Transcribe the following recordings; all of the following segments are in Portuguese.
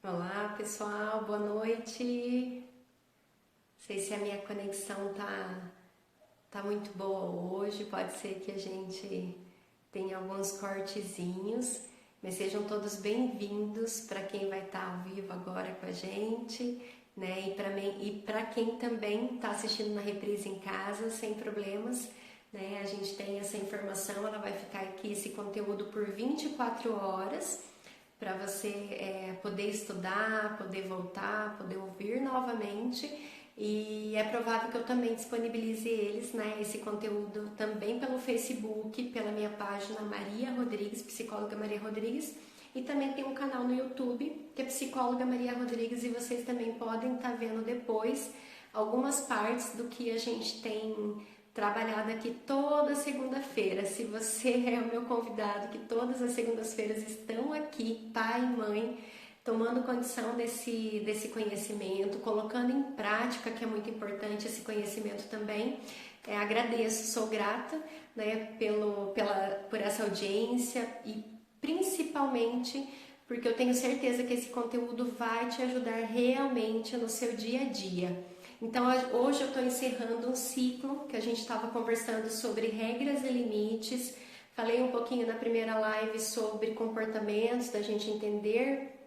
Olá pessoal, boa noite. Não sei se a minha conexão tá muito boa hoje, pode ser que a gente tenha alguns cortezinhos, mas sejam todos bem-vindos para quem vai estar ao vivo agora com a gente, né? E para quem também está assistindo na reprise em casa, sem problemas, né? A gente tem essa informação, ela vai ficar aqui, esse conteúdo por 24 horas para você poder estudar, poder voltar, poder ouvir novamente. E é provável que eu também disponibilize eles, né, esse conteúdo também pelo Facebook, pela minha página Maria Rodrigues, psicóloga Maria Rodrigues, e também tem um canal no YouTube que é psicóloga Maria Rodrigues, e vocês também podem estar vendo depois algumas partes do que a gente tem trabalhado aqui toda segunda-feira. Se você é o meu convidado, que todas as segundas-feiras estão aqui, pai e mãe, tomando condição desse conhecimento, colocando em prática, que é muito importante esse conhecimento também. Agradeço, sou grata, né, por essa audiência e principalmente porque eu tenho certeza que esse conteúdo vai te ajudar realmente no seu dia a dia. Então hoje eu estou encerrando um ciclo que a gente estava conversando sobre regras e limites. Falei um pouquinho na primeira live sobre comportamentos, da gente entender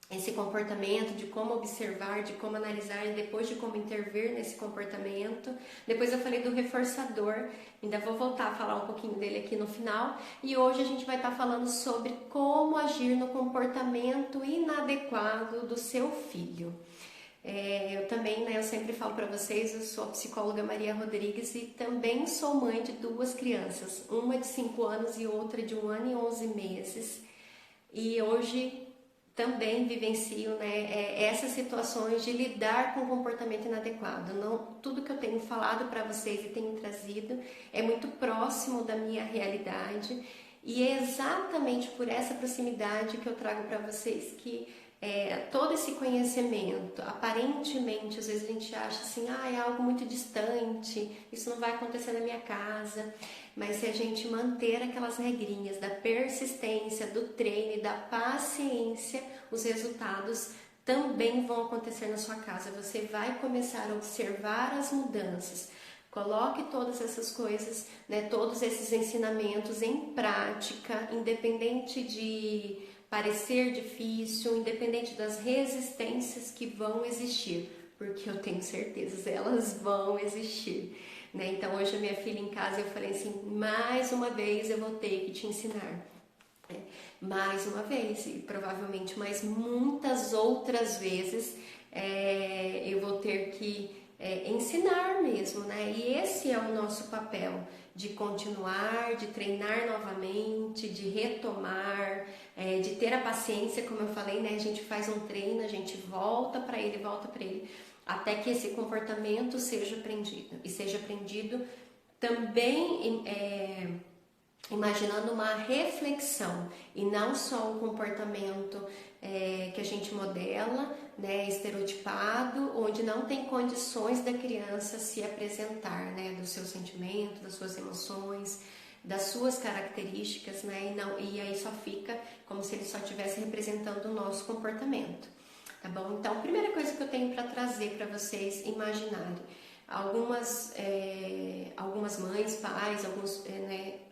esse comportamento, de como observar, de como analisar e depois de como intervir nesse comportamento. Depois eu falei do reforçador, ainda vou voltar a falar um pouquinho dele aqui no final. E hoje a gente vai estar falando sobre como agir no comportamento inadequado do seu filho. Eu também, né, eu sempre falo para vocês, eu sou a psicóloga Maria Rodrigues e também sou mãe de duas crianças, uma de 5 anos e outra de 1 ano e 11 meses. E hoje também vivencio, né, essas situações de lidar com comportamento inadequado. Não, tudo que eu tenho falado para vocês e tenho trazido é muito próximo da minha realidade, e é exatamente por essa proximidade que eu trago para vocês que todo esse conhecimento, aparentemente, às vezes a gente acha assim, é algo muito distante, isso não vai acontecer na minha casa, mas se a gente manter aquelas regrinhas da persistência, do treino e da paciência, os resultados também vão acontecer na sua casa. Você vai começar a observar as mudanças. Coloque todas essas coisas, né, todos esses ensinamentos em prática, independente de parecer difícil, independente das resistências que vão existir, porque eu tenho certeza, elas vão existir, né? Então hoje a minha filha em casa, eu falei assim, mais uma vez eu vou ter que te ensinar, mais uma vez, e provavelmente mais muitas outras vezes eu vou ter que ensinar mesmo, né? E esse é o nosso papel, de continuar, de treinar novamente, de retomar, de ter a paciência, como eu falei, né? A gente faz um treino, a gente volta para ele, até que esse comportamento seja aprendido. E seja aprendido também imaginando uma reflexão e não só um comportamento que a gente modela, né, estereotipado, onde não tem condições da criança se apresentar, né, do seu sentimento, das suas emoções, das suas características, né, e aí só fica como se ele só estivesse representando o nosso comportamento, tá bom? Então, a primeira coisa que eu tenho para trazer para vocês imaginarem, algumas mães, pais,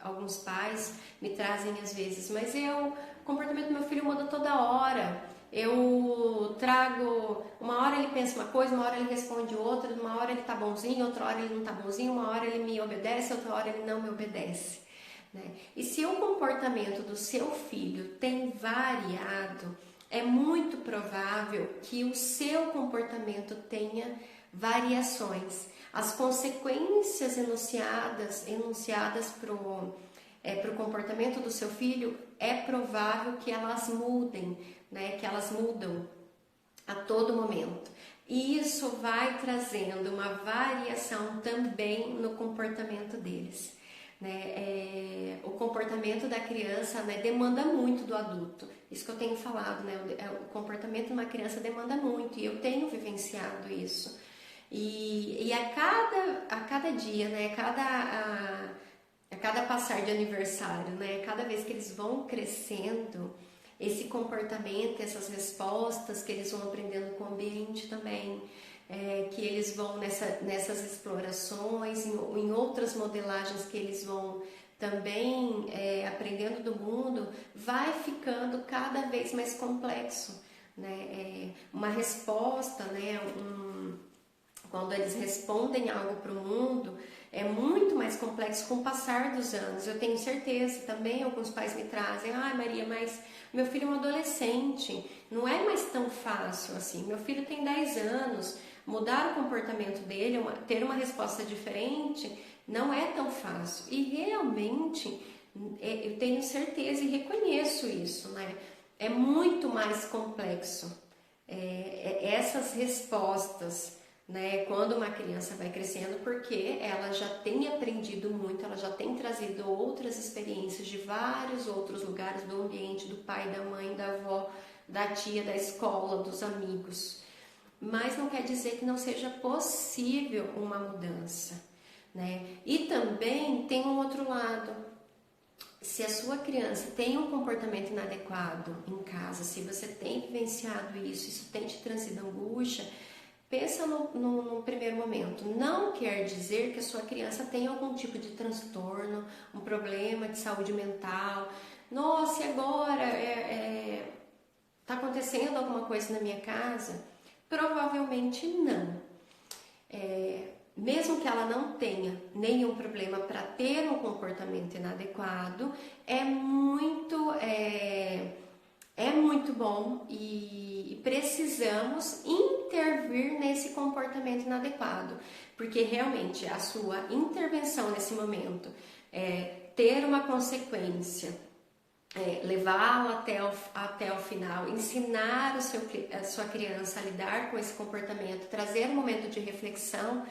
alguns pais me trazem às vezes, mas o comportamento do meu filho muda toda hora. Eu trago, uma hora ele pensa uma coisa, uma hora ele responde outra, uma hora ele tá bonzinho, outra hora ele não tá bonzinho, uma hora ele me obedece, outra hora ele não me obedece, né? E se o comportamento do seu filho tem variado, é muito provável que o seu comportamento tenha variações. As consequências enunciadas para o comportamento do seu filho, é provável que elas mudem, né? Que elas mudam a todo momento. E isso vai trazendo uma variação também no comportamento deles, né? O comportamento da criança, né, demanda muito do adulto. Isso que eu tenho falado, né? O comportamento de uma criança demanda muito, e eu tenho vivenciado isso. E a cada dia, né? A cada passar de aniversário, né? Cada vez que eles vão crescendo, esse comportamento, essas respostas que eles vão aprendendo com o ambiente também, que eles vão nessas explorações, em outras modelagens que eles vão também aprendendo do mundo, vai ficando cada vez mais complexo, né? Uma resposta, né? Quando eles respondem algo para o mundo, é muito mais complexo com o passar dos anos. Eu tenho certeza, também alguns pais me trazem, Maria, mas meu filho é um adolescente, não é mais tão fácil assim. Meu filho tem 10 anos, mudar o comportamento dele, ter uma resposta diferente, não é tão fácil. E realmente, eu tenho certeza e reconheço isso, né? É muito mais complexo. Essas respostas, né, quando uma criança vai crescendo, porque ela já tem aprendido muito, ela já tem trazido outras experiências de vários outros lugares, do ambiente, do pai, da mãe, da avó, da tia, da escola, dos amigos. Mas não quer dizer que não seja possível uma mudança, né? E também tem um outro lado. Se a sua criança tem um comportamento inadequado em casa, se você tem vivenciado isso tem te trazido angústia, pensa no primeiro momento. Não quer dizer que a sua criança tenha algum tipo de transtorno, um problema de saúde mental. Nossa, e agora está acontecendo alguma coisa na minha casa? Provavelmente não. Mesmo que ela não tenha nenhum problema para ter um comportamento inadequado, é muito bom e precisamos intervir nesse comportamento inadequado, porque realmente a sua intervenção nesse momento ter uma consequência, levá-lo até o final, ensinar a sua criança a lidar com esse comportamento, trazer um momento de reflexão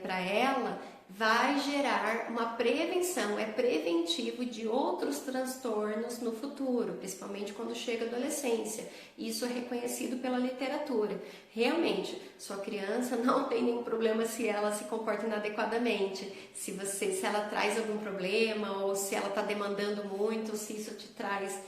para ela, vai gerar uma prevenção, é preventivo de outros transtornos no futuro, principalmente quando chega a adolescência. Isso é reconhecido pela literatura. Realmente, sua criança não tem nenhum problema se ela se comporta inadequadamente, se ela traz algum problema, ou se ela está demandando muito, ou se isso te traz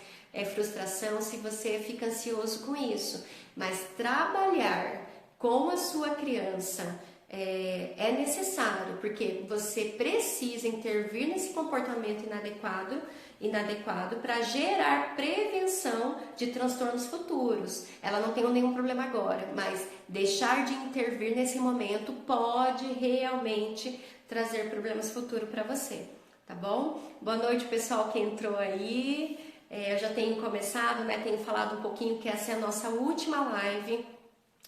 frustração, se você fica ansioso com isso. Mas trabalhar com a sua criança é necessário, porque você precisa intervir nesse comportamento inadequado para gerar prevenção de transtornos futuros. Ela não tem nenhum problema agora, mas deixar de intervir nesse momento pode realmente trazer problemas futuros para você, tá bom? Boa noite, pessoal que entrou aí. Eu já tenho começado, né? Tenho falado um pouquinho que essa é a nossa última live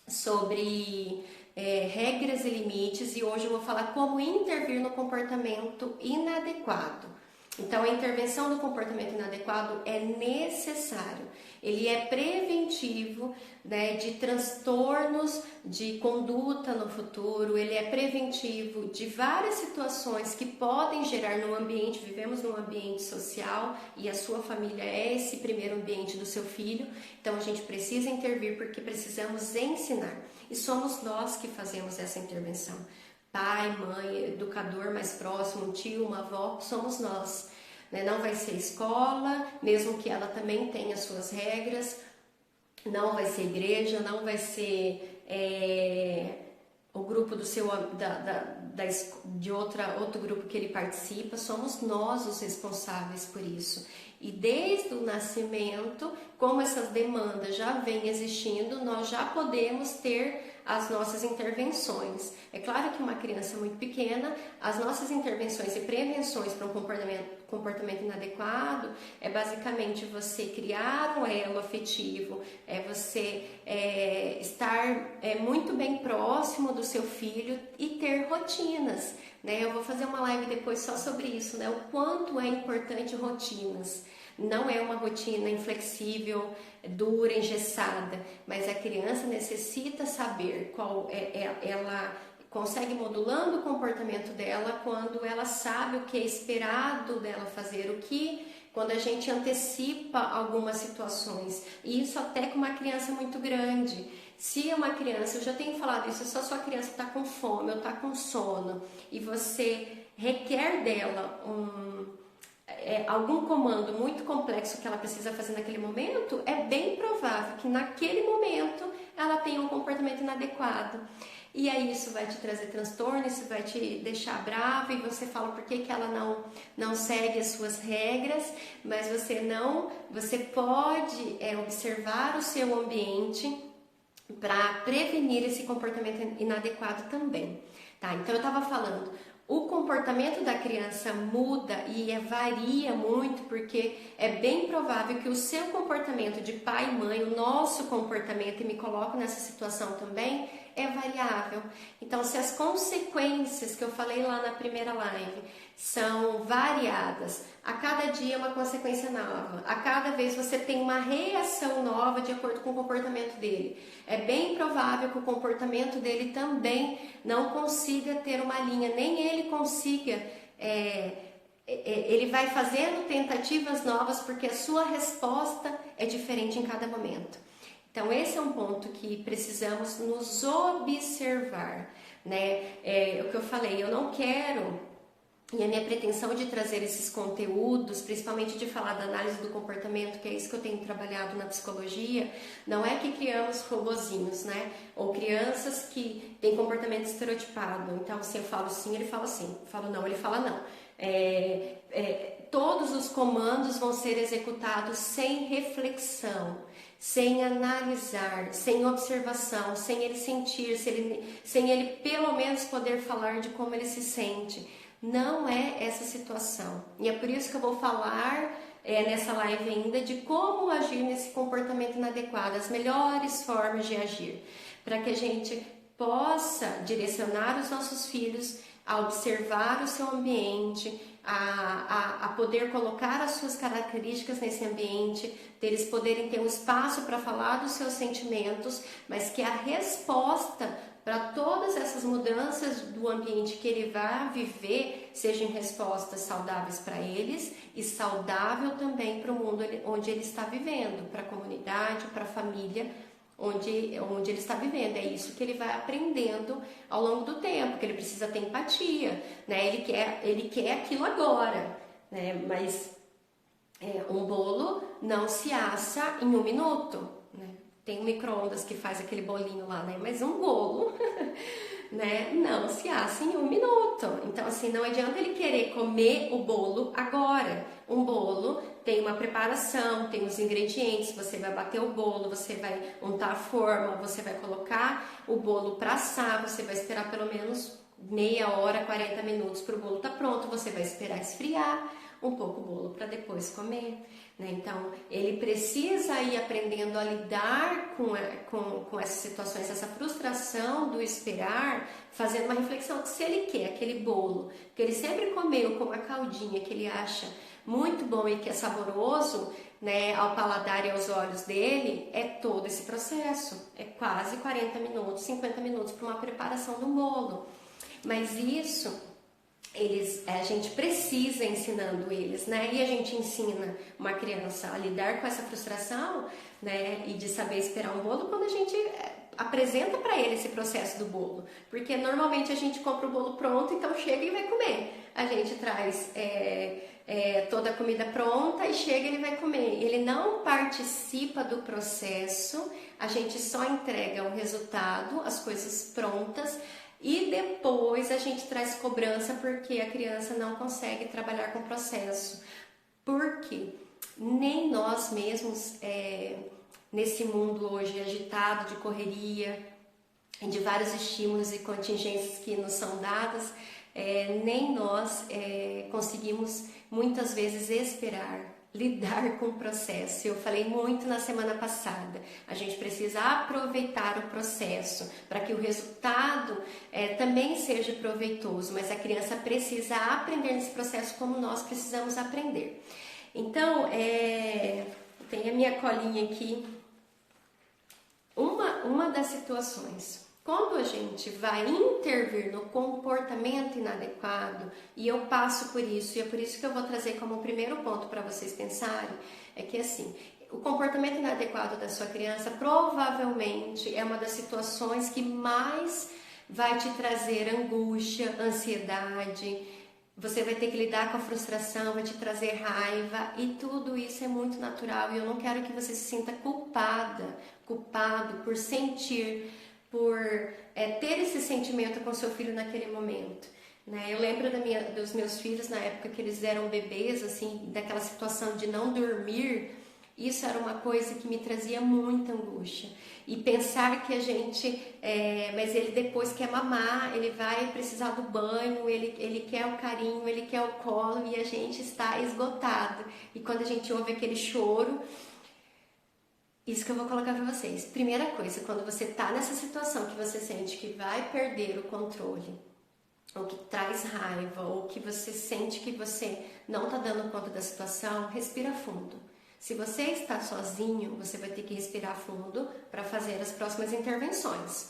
sobre regras e limites, e hoje eu vou falar como intervir no comportamento inadequado. Então, a intervenção no comportamento inadequado é necessário. Ele é preventivo, né, de transtornos de conduta no futuro, ele é preventivo de várias situações que podem gerar no ambiente. Vivemos num ambiente social e a sua família é esse primeiro ambiente do seu filho, então a gente precisa intervir porque precisamos ensinar. E somos nós que fazemos essa intervenção. Pai, mãe, educador mais próximo, um tio, uma avó, somos nós. Né? Não vai ser escola, mesmo que ela também tenha suas regras. Não vai ser igreja, não vai ser o grupo do seu de outro grupo que ele participa. Somos nós os responsáveis por isso. E desde o nascimento, como essas demandas já vêm existindo, nós já podemos ter as nossas intervenções. É claro que uma criança muito pequena, as nossas intervenções e prevenções para um comportamento inadequado é basicamente você criar um elo afetivo, você estar muito bem próximo do seu filho e ter rotinas. Né? Eu vou fazer uma live depois só sobre isso, né? O quanto é importante rotinas. Não é uma rotina inflexível, dura, engessada, mas a criança necessita saber ela consegue modulando o comportamento dela quando ela sabe o que é esperado dela fazer, quando a gente antecipa algumas situações, e isso até com uma criança muito grande. Se é uma criança, eu já tenho falado isso, se a sua criança está com fome ou está com sono e você requer dela algum comando muito complexo que ela precisa fazer naquele momento, é bem provável que naquele momento ela tenha um comportamento inadequado. E aí isso vai te trazer transtorno, isso vai te deixar brava e você fala por que ela não segue as suas regras, mas você pode observar o seu ambiente para prevenir esse comportamento inadequado também, tá? Então eu estava falando, o comportamento da criança muda e varia muito, porque é bem provável que o seu comportamento de pai e mãe, o nosso comportamento, e me coloco nessa situação também, é variável. Então, se as consequências que eu falei lá na primeira live são variadas, a cada dia é uma consequência nova, a cada vez você tem uma reação nova de acordo com o comportamento dele. É bem provável que o comportamento dele também não consiga ter uma linha, nem ele consiga, ele vai fazendo tentativas novas porque a sua resposta é diferente em cada momento. Então esse é um ponto que precisamos nos observar, né? O que eu falei, eu não quero, e a minha pretensão de trazer esses conteúdos, principalmente de falar da análise do comportamento, que é isso que eu tenho trabalhado na psicologia, não é que criamos robozinhos, né? Ou crianças que têm comportamento estereotipado. Então, se eu falo sim, ele fala sim. Eu falo não, ele fala não. Todos os comandos vão ser executados sem reflexão, sem analisar, sem observação, sem ele sentir, sem ele pelo menos poder falar de como ele se sente. Não é essa situação. E é por isso que eu vou falar nessa live ainda de como agir nesse comportamento inadequado, as melhores formas de agir, para que a gente possa direcionar os nossos filhos a observar o seu ambiente, a poder colocar as suas características nesse ambiente, deles poderem ter um espaço para falar dos seus sentimentos, mas que a resposta para todas essas mudanças do ambiente que ele vai viver sejam respostas saudáveis para eles e saudável também para o mundo onde ele está vivendo, para a comunidade, para a família onde ele está vivendo. É isso que ele vai aprendendo ao longo do tempo, que ele precisa ter empatia, né? Ele quer aquilo agora, né? Mas um bolo não se assa em 1 minuto, né? Tem um micro-ondas que faz aquele bolinho lá, né? Mas um bolo, né? Não se assa em 1 minuto. Então, assim, não adianta ele querer comer o bolo agora. Um bolo tem uma preparação, tem os ingredientes, você vai bater o bolo, você vai untar a forma, você vai colocar o bolo para assar, você vai esperar pelo menos meia hora, 40 minutos para o bolo estar pronto, você vai esperar esfriar um pouco o bolo para depois comer, né? Então, ele precisa ir aprendendo a lidar com essas situações, essa frustração do esperar, fazendo uma reflexão que se ele quer aquele bolo, que ele sempre comeu com uma caldinha que ele acha muito bom e que é saboroso, né, ao paladar e aos olhos dele, é todo esse processo, é quase 40 minutos, 50 minutos para uma preparação do bolo, mas isso a gente precisa ensinando eles, né? E a gente ensina uma criança a lidar com essa frustração, né? E de saber esperar um bolo quando a gente apresenta para ele esse processo do bolo, porque normalmente a gente compra o bolo pronto, então chega e vai comer. A gente traz toda a comida pronta e chega e ele vai comer. Ele não participa do processo, a gente só entrega o resultado, as coisas prontas. E depois a gente traz cobrança porque a criança não consegue trabalhar com o processo. Porque nem nós mesmos, nesse mundo hoje agitado de correria, de vários estímulos e contingências que nos são dadas, nem nós conseguimos muitas vezes esperar, lidar com o processo. Eu falei muito na semana passada, a gente precisa aproveitar o processo para que o resultado também seja proveitoso, mas a criança precisa aprender nesse processo como nós precisamos aprender. Então, tem a minha colinha aqui, uma das situações. Quando a gente vai intervir no comportamento inadequado, e eu passo por isso, e é por isso que eu vou trazer como primeiro ponto para vocês pensarem, é que assim, o comportamento inadequado da sua criança provavelmente é uma das situações que mais vai te trazer angústia, ansiedade, você vai ter que lidar com a frustração, vai te trazer raiva e tudo isso é muito natural e eu não quero que você se sinta culpado por sentir, por ter esse sentimento com seu filho naquele momento. Né? Eu lembro dos meus filhos na época que eles eram bebês, assim, daquela situação de não dormir. Isso era uma coisa que me trazia muita angústia. E pensar que a gente, mas ele depois quer mamar, ele vai precisar do banho, ele quer o carinho, ele quer o colo e a gente está esgotado. E quando a gente ouve aquele choro, isso que eu vou colocar para vocês. Primeira coisa, quando você está nessa situação que você sente que vai perder o controle, ou que traz raiva, ou que você sente que você não está dando conta da situação, respira fundo. Se você está sozinho, você vai ter que respirar fundo para fazer as próximas intervenções.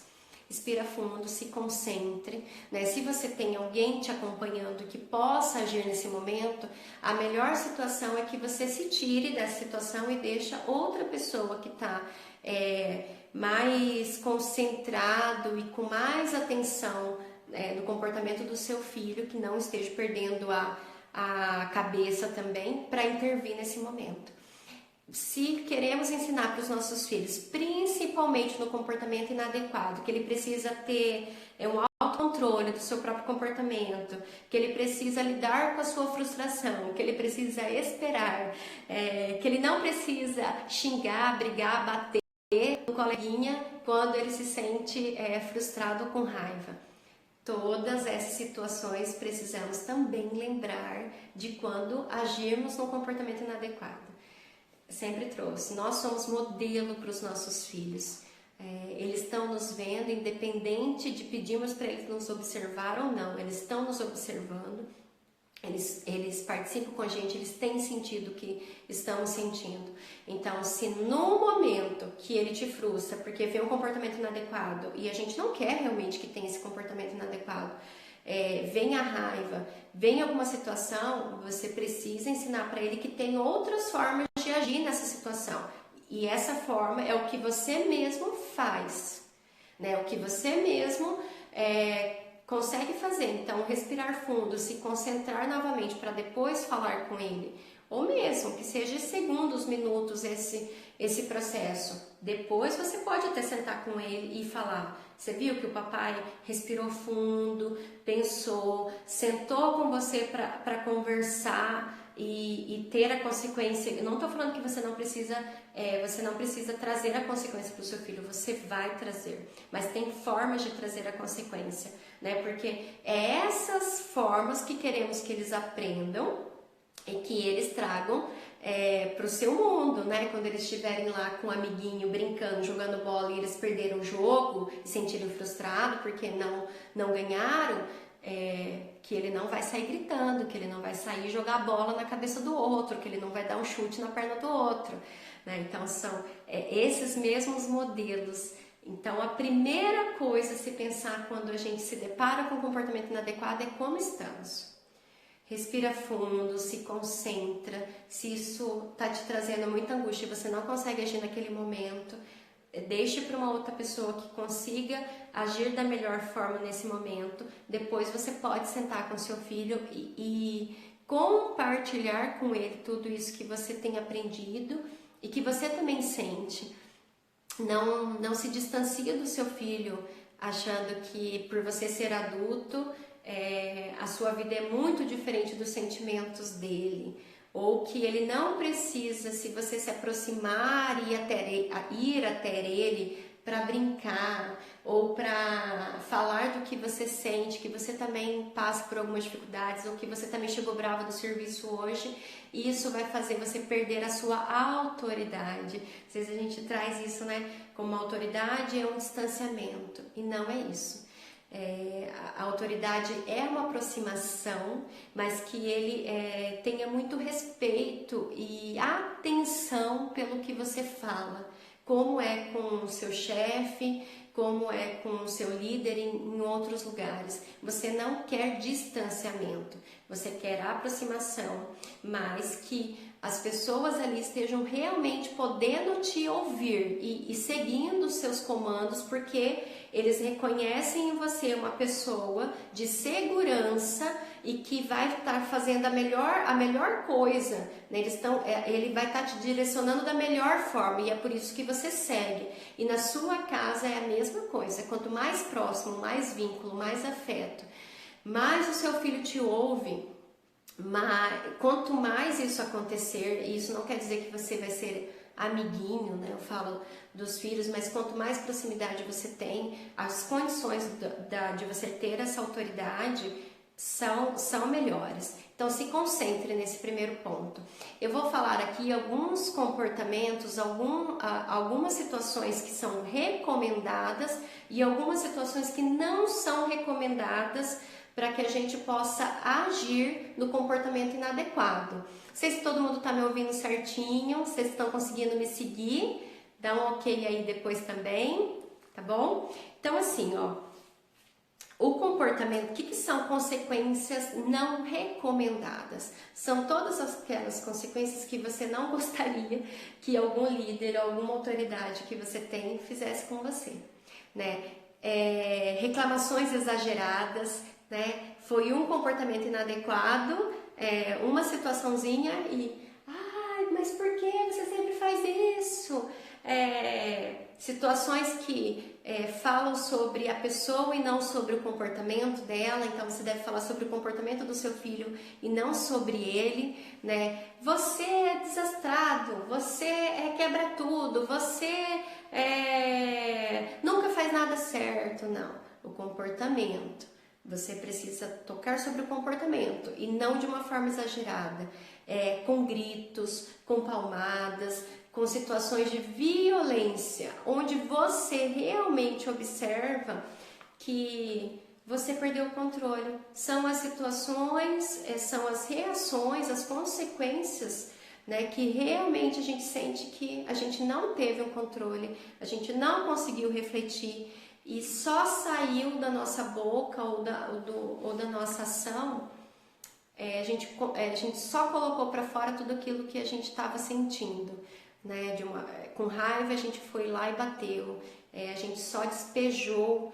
Respira fundo, se concentre, né? Se você tem alguém te acompanhando que possa agir nesse momento, a melhor situação é que você se tire dessa situação e deixa outra pessoa que está mais concentrado e com mais atenção no comportamento do seu filho, que não esteja perdendo a cabeça também, para intervir nesse momento. Se queremos ensinar para os nossos filhos, principalmente no comportamento inadequado, que ele precisa ter um autocontrole do seu próprio comportamento, que ele precisa lidar com a sua frustração, que ele precisa esperar, que ele não precisa xingar, brigar, bater no coleguinha quando ele se sente frustrado ou com raiva. Todas essas situações precisamos também lembrar de quando agirmos no comportamento inadequado. Sempre trouxe, nós somos modelo para os nossos filhos, eles estão nos vendo, independente de pedirmos para eles nos observar ou não, eles estão nos observando, eles participam com a gente, eles têm sentido o que estamos sentindo. Então, se no momento que ele te frustra porque vê um comportamento inadequado, e a gente não quer realmente que tenha esse comportamento inadequado, vem a raiva, vem alguma situação, você precisa ensinar para ele que tem outras formas de agir nessa situação. E essa forma é o que você mesmo faz, né? O que você mesmo consegue fazer. Então, respirar fundo, se concentrar novamente para depois falar com ele. Ou mesmo que seja segundos, minutos esse processo. Depois você pode até sentar com ele e falar: você viu que o papai respirou fundo, pensou, sentou com você para conversar e ter a consequência. Eu não estou falando que você não precisa trazer a consequência para o seu filho, você vai trazer, mas tem formas de trazer a consequência, né? Porque é essas formas que queremos que eles aprendam e que eles tragam para o seu mundo, né? Quando eles estiverem lá com um amiguinho brincando, jogando bola e eles perderam o jogo e sentirem frustrado porque não ganharam, que ele não vai sair gritando, que ele não vai sair jogar bola na cabeça do outro, que ele não vai dar um chute na perna do outro, né? Então são esses mesmos modelos. Então a primeira coisa a se pensar quando a gente se depara com um comportamento inadequado é como estamos. Respira fundo, se concentra. Se isso está te trazendo muita angústia e você não consegue agir naquele momento, deixe para uma outra pessoa que consiga agir da melhor forma nesse momento. Depois você pode sentar com seu filho e compartilhar com ele tudo isso que você tem aprendido e que você também sente. Não se distancie do seu filho achando que por você ser adulto a sua vida é muito diferente dos sentimentos dele, ou que ele não precisa, se você se aproximar e ir até ele para brincar ou para falar do que você sente, que você também passa por algumas dificuldades ou que você também chegou brava do serviço hoje, e isso vai fazer você perder a sua autoridade. Às vezes a gente traz isso, né, como autoridade é um distanciamento, e não é isso. A autoridade é uma aproximação, mas que ele tenha muito respeito e atenção pelo que você fala, como é com o seu chefe, como é com o seu líder em outros lugares. Você não quer distanciamento, você quer aproximação, mas que as pessoas ali estejam realmente podendo te ouvir e seguindo os seus comandos, porque eles reconhecem em você uma pessoa de segurança e que vai estar fazendo a melhor coisa, né? Ele vai estar te direcionando da melhor forma, e é por isso que você segue. E na sua casa é a mesma coisa. Quanto mais próximo, mais vínculo, mais afeto, mais o seu filho te ouve. Quanto mais isso acontecer, e isso não quer dizer que você vai ser amiguinho, né? Eu falo dos filhos, mas quanto mais proximidade você tem, as condições de você ter essa autoridade são melhores. Então se concentre nesse primeiro ponto. Eu vou falar aqui alguns comportamentos, algumas situações que são recomendadas e algumas situações que não são recomendadas, para que a gente possa agir no comportamento inadequado. Não sei se todo mundo está me ouvindo certinho, vocês estão conseguindo me seguir, dá um ok aí depois também, tá bom? Então assim, ó, o comportamento, o que são consequências não recomendadas? São todas aquelas consequências que você não gostaria que algum líder, alguma autoridade que você tem fizesse com você, né? Reclamações exageradas, né? Foi um comportamento inadequado, uma situaçãozinha e mas por que você sempre faz isso? Situações que falam sobre a pessoa e não sobre o comportamento dela, então você deve falar sobre o comportamento do seu filho e não sobre ele, né? Você é desastrado, você quebra tudo, você nunca faz nada certo. Não, o comportamento. Você precisa tocar sobre o comportamento e não de uma forma exagerada, com gritos, com palmadas, com situações de violência, onde você realmente observa que você perdeu o controle. São as situações, são as reações, as consequências, né, que realmente a gente sente que a gente não teve um controle, a gente não conseguiu refletir e só saiu da nossa boca ou da nossa ação. A gente só colocou para fora tudo aquilo que a gente estava sentindo, né? Com raiva a gente foi lá e bateu, a gente só despejou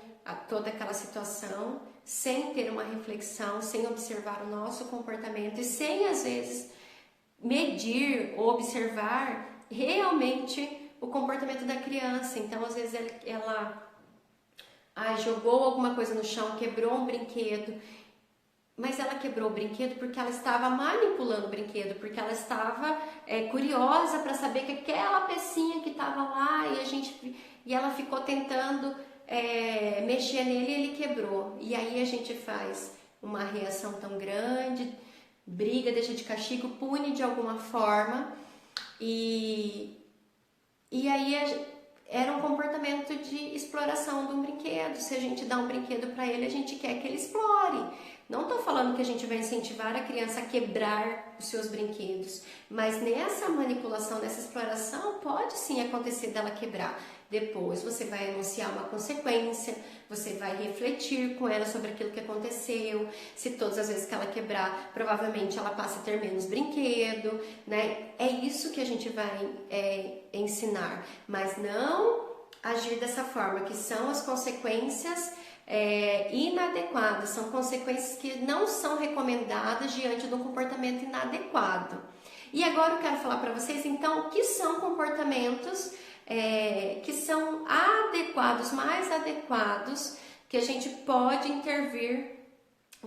toda aquela situação sem ter uma reflexão, sem observar o nosso comportamento e sem às vezes medir ou observar realmente o comportamento da criança. Então às vezes ela jogou alguma coisa no chão, quebrou um brinquedo, mas ela quebrou o brinquedo porque ela estava manipulando o brinquedo, porque ela estava curiosa para saber que aquela pecinha que estava lá e ela ficou tentando mexer nele e ele quebrou. E aí a gente faz uma reação tão grande, briga, deixa de castigo, pune de alguma forma e aí era um comportamento de exploração de um brinquedo. Se a gente dá um brinquedo para ele, a gente quer que ele explore. Não estou falando que a gente vai incentivar a criança a quebrar os seus brinquedos, mas nessa manipulação, nessa exploração, pode sim acontecer dela quebrar. Depois você vai anunciar uma consequência, você vai refletir com ela sobre aquilo que aconteceu. Se todas as vezes que ela quebrar, provavelmente ela passa a ter menos brinquedo, né? É isso que a gente vai ensinar, mas não agir dessa forma, que são as consequências inadequadas, são consequências que não são recomendadas diante de um comportamento inadequado. E agora eu quero falar para vocês então o que são comportamentos que são adequados, mais adequados, que a gente pode intervir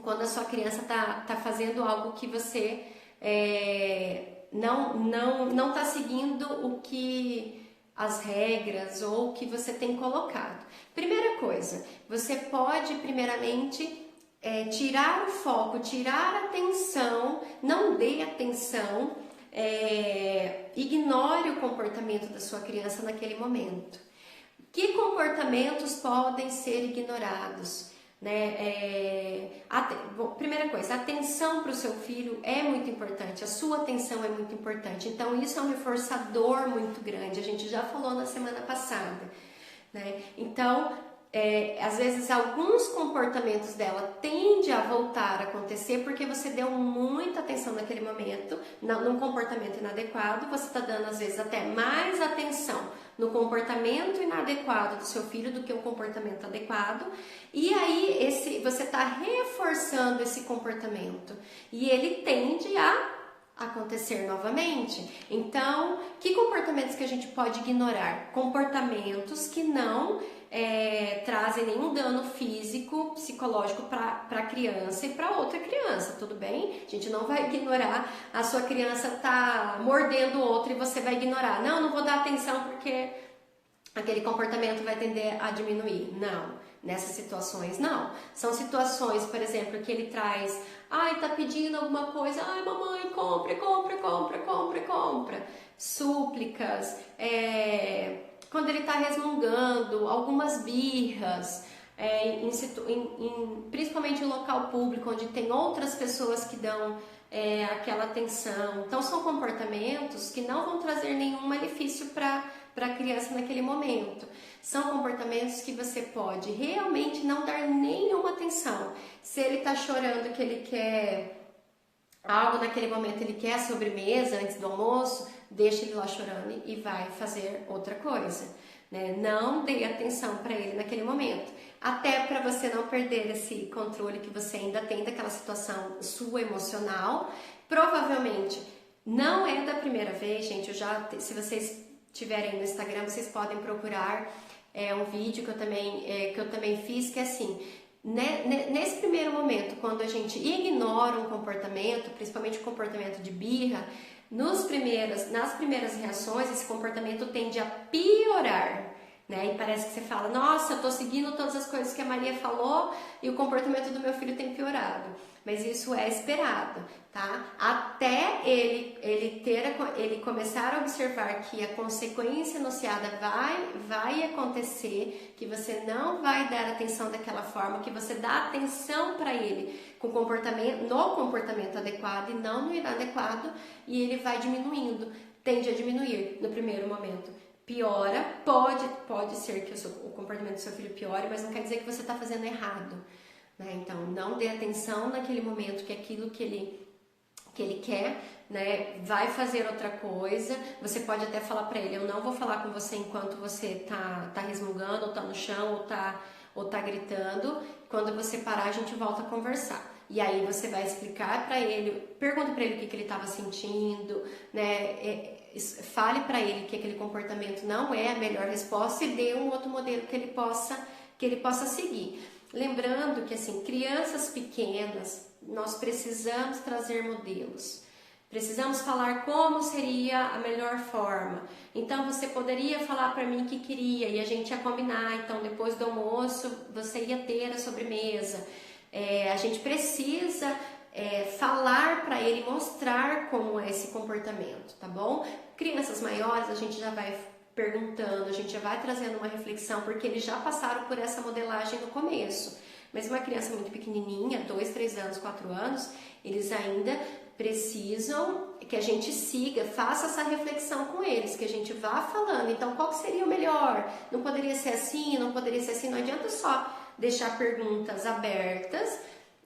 quando a sua criança tá fazendo algo que você não está seguindo as regras ou o que você tem colocado. Primeira coisa, você pode primeiramente tirar o foco, tirar a atenção, não dê atenção, ignore o comportamento da sua criança naquele momento. Que comportamentos podem ser ignorados? Né? Primeira coisa, a atenção para o seu filho é muito importante, a sua atenção é muito importante, então isso é um reforçador muito grande, a gente já falou na semana passada, né? Então às vezes alguns comportamentos dela tendem a voltar a acontecer porque você deu muita atenção naquele momento, num comportamento inadequado, você está dando às vezes até mais atenção no comportamento inadequado do seu filho do que o comportamento adequado, e aí você está reforçando esse comportamento e ele tende a acontecer novamente. Então, que comportamentos que a gente pode ignorar? Comportamentos que não trazem nenhum dano físico, psicológico para a criança e para outra criança, tudo bem? A gente não vai ignorar, a sua criança tá mordendo o outro e você vai ignorar. Não vou dar atenção porque aquele comportamento vai tender a diminuir. Não, nessas situações não. São situações, por exemplo, que ele traz, tá pedindo alguma coisa, mamãe, compra. Súplicas, quando ele está resmungando, algumas birras, principalmente em local público, onde tem outras pessoas que dão aquela atenção. Então, são comportamentos que não vão trazer nenhum malefício para a criança naquele momento. São comportamentos que você pode realmente não dar nenhuma atenção. Se ele está chorando que ele quer algo naquele momento, ele quer a sobremesa antes do almoço, deixa ele lá chorando e vai fazer outra coisa, né? Não dê atenção para ele naquele momento, até para você não perder esse controle que você ainda tem daquela situação sua emocional. Provavelmente não é da primeira vez, gente. Se vocês tiverem no Instagram, vocês podem procurar um vídeo que eu também fiz, que é assim, nesse primeiro momento, quando a gente ignora um comportamento, principalmente o comportamento de birra, nas primeiras reações, esse comportamento tende a piorar, né? E parece que você fala, nossa, eu tô seguindo todas as coisas que a Maria falou e o comportamento do meu filho tem piorado. Mas isso é esperado, tá? Até ele começar a observar que a consequência anunciada vai acontecer, que você não vai dar atenção daquela forma, que você dá atenção para ele no comportamento adequado e não no inadequado, e ele vai diminuindo, tende a diminuir no primeiro momento. Piora, pode ser que o comportamento do seu filho piore, mas não quer dizer que você está fazendo errado. Então, não dê atenção naquele momento que aquilo que ele quer, né, vai fazer outra coisa. Você pode até falar para ele, eu não vou falar com você enquanto você tá resmungando, ou tá no chão, ou tá gritando. Quando você parar, a gente volta a conversar. E aí você vai explicar para ele, pergunta para ele o que ele estava sentindo, né? Fale para ele que aquele comportamento não é a melhor resposta e dê um outro modelo que ele possa seguir. Lembrando que, assim, crianças pequenas, nós precisamos trazer modelos. Precisamos falar como seria a melhor forma. Então, você poderia falar para mim que queria e a gente ia combinar. Então, depois do almoço, você ia ter a sobremesa. A gente precisa falar para ele, mostrar como é esse comportamento, tá bom? Crianças maiores, a gente já vai perguntando, a gente já vai trazendo uma reflexão, porque eles já passaram por essa modelagem no começo. Mas uma criança muito pequenininha, 2, 3 anos, 4 anos, eles ainda precisam que a gente siga, faça essa reflexão com eles, que a gente vá falando. Então, qual que seria o melhor? Não poderia ser assim, não poderia ser assim. Não adianta só deixar perguntas abertas,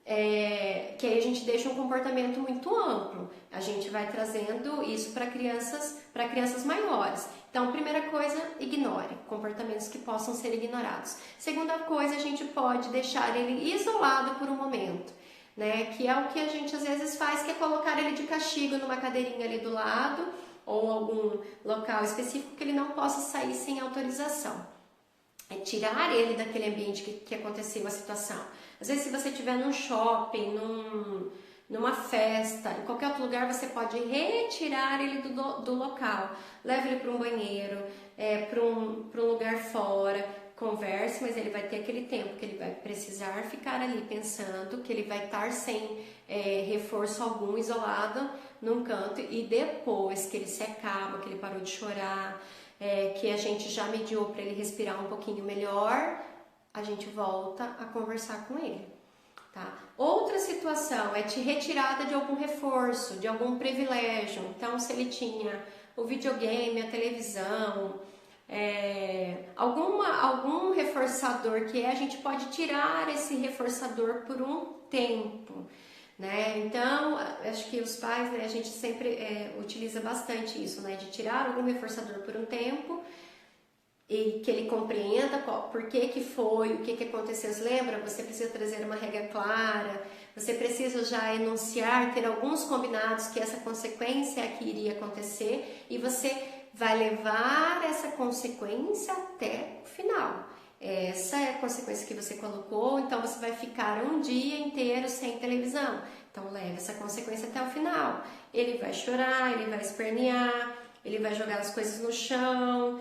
que aí a gente deixa um comportamento muito amplo. A gente vai trazendo isso para crianças maiores. Então, primeira coisa, ignore comportamentos que possam ser ignorados. Segunda coisa, a gente pode deixar ele isolado por um momento, né? Que é o que a gente às vezes faz, que é colocar ele de castigo numa cadeirinha ali do lado ou algum local específico que ele não possa sair sem autorização. É tirar ele daquele ambiente que aconteceu a situação. Às vezes, se você estiver num shopping, numa festa, em qualquer outro lugar, você pode retirar ele do local. Leve ele para um banheiro, para um lugar fora, converse, mas ele vai ter aquele tempo que ele vai precisar ficar ali pensando, que ele vai estar sem reforço algum, isolado num canto, e depois que ele se acalma, que ele parou de chorar, que a gente já mediou para ele respirar um pouquinho melhor, a gente volta a conversar com ele, tá? Outra situação é de retirada de algum reforço, de algum privilégio. Então, se ele tinha o videogame, a televisão, algum reforçador que a gente pode tirar esse reforçador por um tempo, né? Então, acho que os pais, né, a gente sempre utiliza bastante isso, né? De tirar algum reforçador por um tempo e que ele compreenda por que que foi, o que que aconteceu. Você lembra? Você precisa trazer uma regra clara, você precisa já enunciar, ter alguns combinados que essa consequência é que iria acontecer e você vai levar essa consequência até o final. Essa é a consequência que você colocou, então você vai ficar um dia inteiro sem televisão. Então leve essa consequência até o final. Ele vai chorar, ele vai espernear, ele vai jogar as coisas no chão,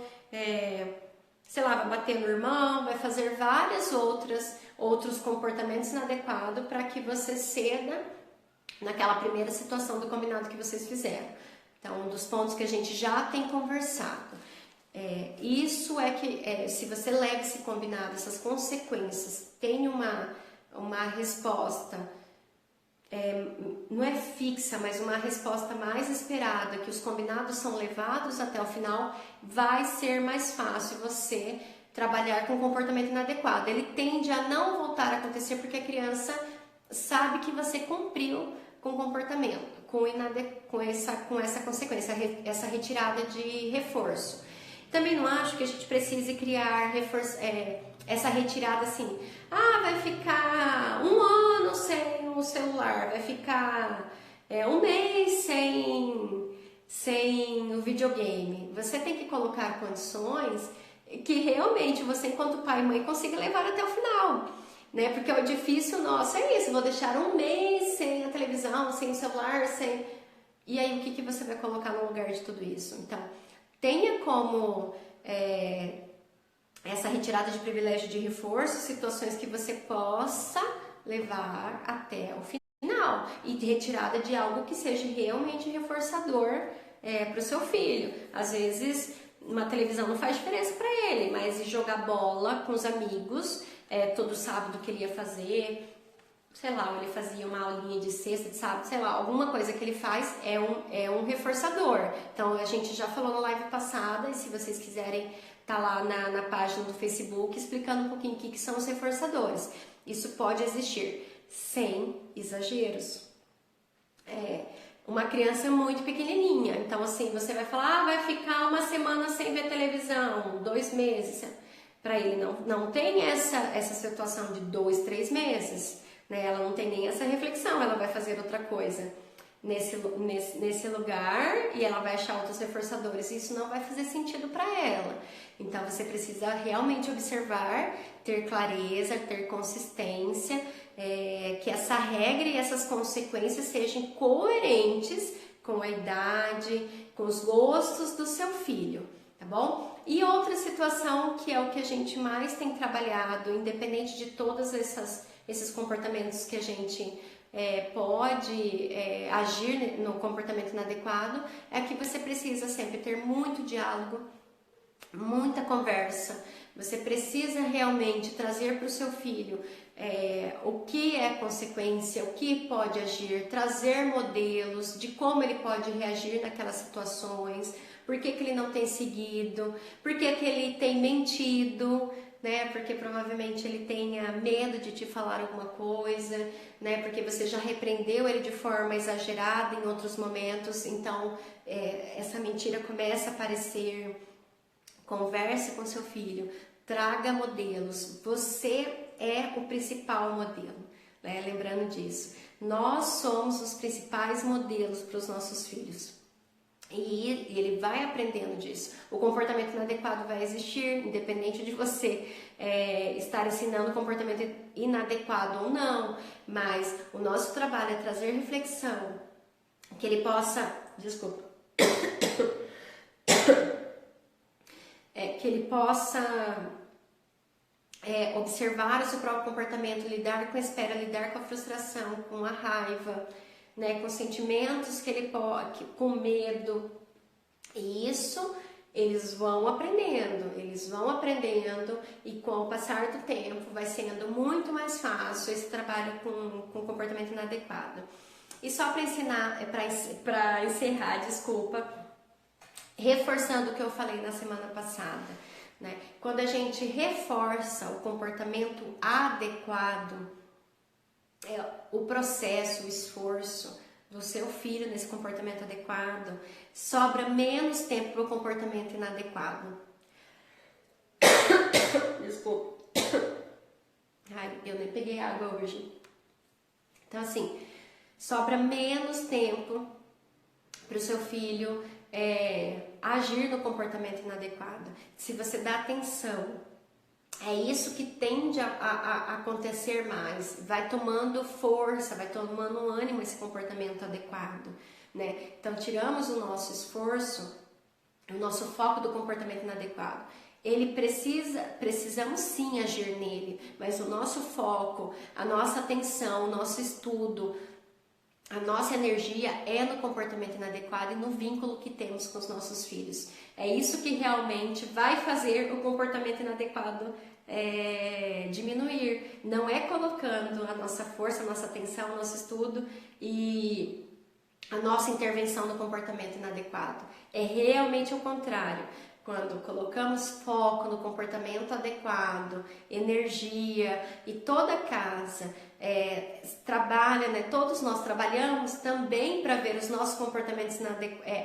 sei lá, vai bater no irmão, vai fazer vários outros comportamentos inadequados para que você ceda naquela primeira situação do combinado que vocês fizeram. Então, um dos pontos que a gente já tem conversado. Isso é que, se você leva esse combinado, essas consequências, tem uma resposta, não é fixa, mas uma resposta mais esperada, que os combinados são levados até o final, vai ser mais fácil você trabalhar com comportamento inadequado. Ele tende a não voltar a acontecer porque a criança sabe que você cumpriu com o comportamento, com essa consequência, essa retirada de reforço. Também não acho que a gente precise criar essa retirada assim, vai ficar um ano sem o celular, vai ficar um mês sem o videogame. Você tem que colocar condições que realmente você, enquanto pai e mãe, consiga levar até o final, né? Porque o difícil nosso é isso, vou deixar um mês sem a televisão, sem o celular, E aí, o que você vai colocar no lugar de tudo isso? Então, tenha como essa retirada de privilégio de reforço, situações que você possa levar até o final e retirada de algo que seja realmente reforçador para o seu filho. Às vezes, uma televisão não faz diferença para ele, mas jogar bola com os amigos, todo sábado que ele ia fazer, sei lá, ele fazia uma aulinha de sexta, de sábado, sei lá, alguma coisa que ele faz é um reforçador. Então, a gente já falou na live passada, e se vocês quiserem, tá lá na página do Facebook explicando um pouquinho o que são os reforçadores. Isso pode existir sem exageros. Uma criança muito pequenininha, então assim, você vai falar, vai ficar uma semana sem ver televisão, 2 meses. Para ele não tem essa situação de 2, 3 meses. Ela não tem nem essa reflexão, ela vai fazer outra coisa nesse lugar e ela vai achar outros reforçadores e isso não vai fazer sentido para ela. Então você precisa realmente observar, ter clareza, ter consistência, que essa regra e essas consequências sejam coerentes com a idade, com os gostos do seu filho, tá bom? E outra situação que é o que a gente mais tem trabalhado, independente de todas esses comportamentos que a gente pode agir no comportamento inadequado, é que você precisa sempre ter muito diálogo, muita conversa. Você precisa realmente trazer para o seu filho o que é consequência, o que pode agir, trazer modelos de como ele pode reagir naquelas situações, por que ele não tem seguido, por que ele tem mentido, né? Porque provavelmente ele tenha medo de te falar alguma coisa, né? Porque você já repreendeu ele de forma exagerada em outros momentos, então essa mentira começa a aparecer. Converse com seu filho, traga modelos, você é o principal modelo, né? Lembrando disso, nós somos os principais modelos para os nossos filhos. E ele vai aprendendo disso. O comportamento inadequado vai existir, independente de você estar ensinando comportamento inadequado ou não. Mas o nosso trabalho é trazer reflexão, que ele possa, que ele possa observar o seu próprio comportamento, lidar com a espera, lidar com a frustração, com a raiva, né, com sentimentos que ele pode, com medo. E isso eles vão aprendendo e com o passar do tempo vai sendo muito mais fácil esse trabalho com comportamento inadequado. E só para encerrar, reforçando o que eu falei na semana passada, né? Quando a gente reforça o comportamento adequado, o processo, o esforço do seu filho nesse comportamento adequado, sobra menos tempo para o comportamento inadequado. Desculpa. Ai, eu nem peguei água hoje. Então, assim, sobra menos tempo para o seu filho agir no comportamento inadequado. Se você dá atenção, é isso que tende a acontecer mais. Vai tomando força, vai tomando ânimo esse comportamento adequado, né? Então, tiramos o nosso esforço, o nosso foco do comportamento inadequado. Precisamos sim agir nele, mas o nosso foco, a nossa atenção, o nosso estudo, a nossa energia é no comportamento inadequado e no vínculo que temos com os nossos filhos. É isso que realmente vai fazer o comportamento inadequado diminuir. Não é colocando a nossa força, a nossa atenção, o nosso estudo e a nossa intervenção no comportamento inadequado. É realmente o contrário. Quando colocamos foco no comportamento adequado, energia e toda a casa trabalha, né? Todos nós trabalhamos também para ver os nossos comportamentos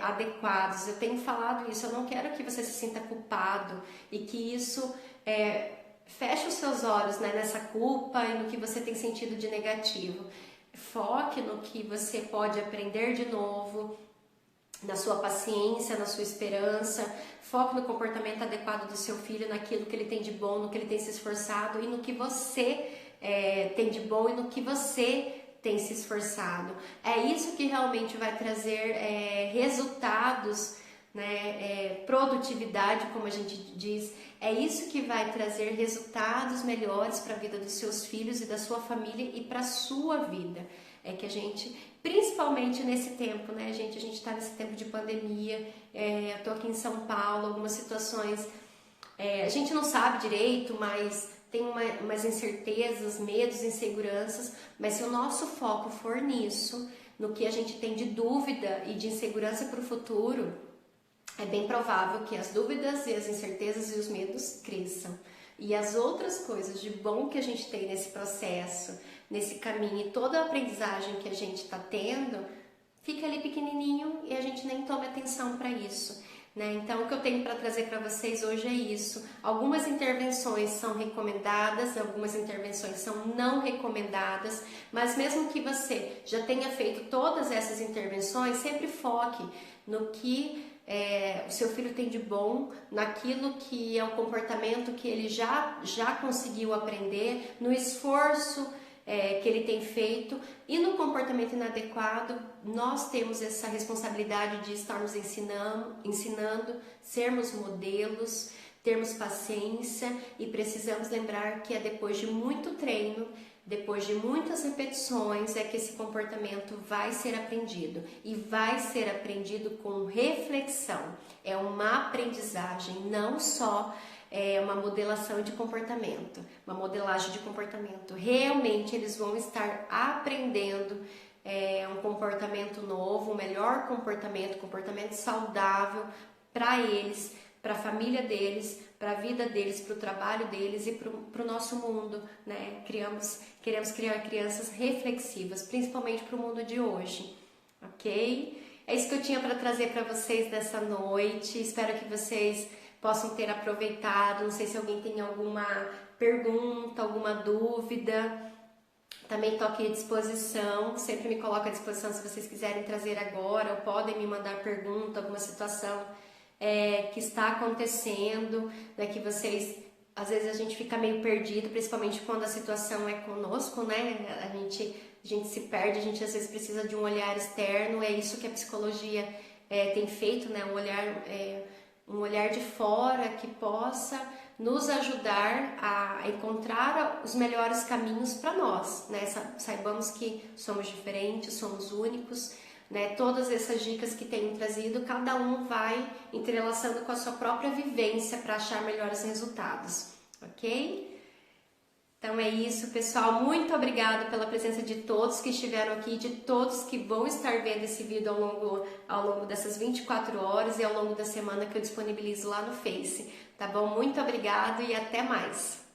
adequados. Eu tenho falado isso, eu não quero que você se sinta culpado e que isso feche os seus olhos, né, nessa culpa e no que você tem sentido de negativo. Foque no que você pode aprender de novo, na sua paciência, na sua esperança. Foque no comportamento adequado do seu filho, naquilo que ele tem de bom, no que ele tem se esforçado e no que você tem de bom e no que você tem se esforçado. É isso que realmente vai trazer resultados, né, produtividade, como a gente diz. É isso que vai trazer resultados melhores para a vida dos seus filhos e da sua família e para a sua vida. É que a gente, principalmente nesse tempo, né, gente? A gente está nesse tempo de pandemia. Eu tô aqui em São Paulo, algumas situações a gente não sabe direito, mas tem umas incertezas, medos, inseguranças. Mas se o nosso foco for nisso, no que a gente tem de dúvida e de insegurança para o futuro, é bem provável que as dúvidas e as incertezas e os medos cresçam. E as outras coisas de bom que a gente tem nesse processo, nesse caminho e toda a aprendizagem que a gente está tendo, fica ali pequenininho e a gente nem toma atenção para isso, né? Então, o que eu tenho para trazer para vocês hoje é isso. Algumas intervenções são recomendadas, algumas intervenções são não recomendadas, mas mesmo que você já tenha feito todas essas intervenções, sempre foque no que o seu filho tem de bom, naquilo que é o comportamento que ele já conseguiu aprender, no esforço que ele tem feito e no comportamento inadequado. Nós temos essa responsabilidade de estarmos ensinando, sermos modelos, termos paciência e precisamos lembrar que é depois de muito treino, depois de muitas repetições, é que esse comportamento vai ser aprendido e vai ser aprendido com reflexão. É uma aprendizagem, não só uma modelação de comportamento, uma modelagem de comportamento. Realmente eles vão estar aprendendo um comportamento novo, um melhor comportamento saudável para eles, para a família deles, para a vida deles, para o trabalho deles e para o nosso mundo, né? Queremos criar crianças reflexivas, principalmente para o mundo de hoje, ok? É isso que eu tinha para trazer para vocês nessa noite. Espero que vocês possam ter aproveitado. Não sei se alguém tem alguma pergunta, alguma dúvida. Também estou aqui à disposição, sempre me coloco à disposição se vocês quiserem trazer agora, ou podem me mandar pergunta, alguma situação que está acontecendo, né, que vocês, às vezes a gente fica meio perdido, principalmente quando a situação é conosco, né, a gente se perde, a gente às vezes precisa de um olhar externo. É isso que a psicologia tem feito, né, um olhar de fora que possa nos ajudar a encontrar os melhores caminhos para nós, né? Saibamos que somos diferentes, somos únicos, né? Todas essas dicas que tenho trazido, cada um vai entrelaçando com a sua própria vivência para achar melhores resultados, ok? Então é isso, pessoal. Muito obrigada pela presença de todos que estiveram aqui, de todos que vão estar vendo esse vídeo ao longo dessas 24 horas e ao longo da semana que eu disponibilizo lá no Face. Tá bom? Muito obrigada e até mais!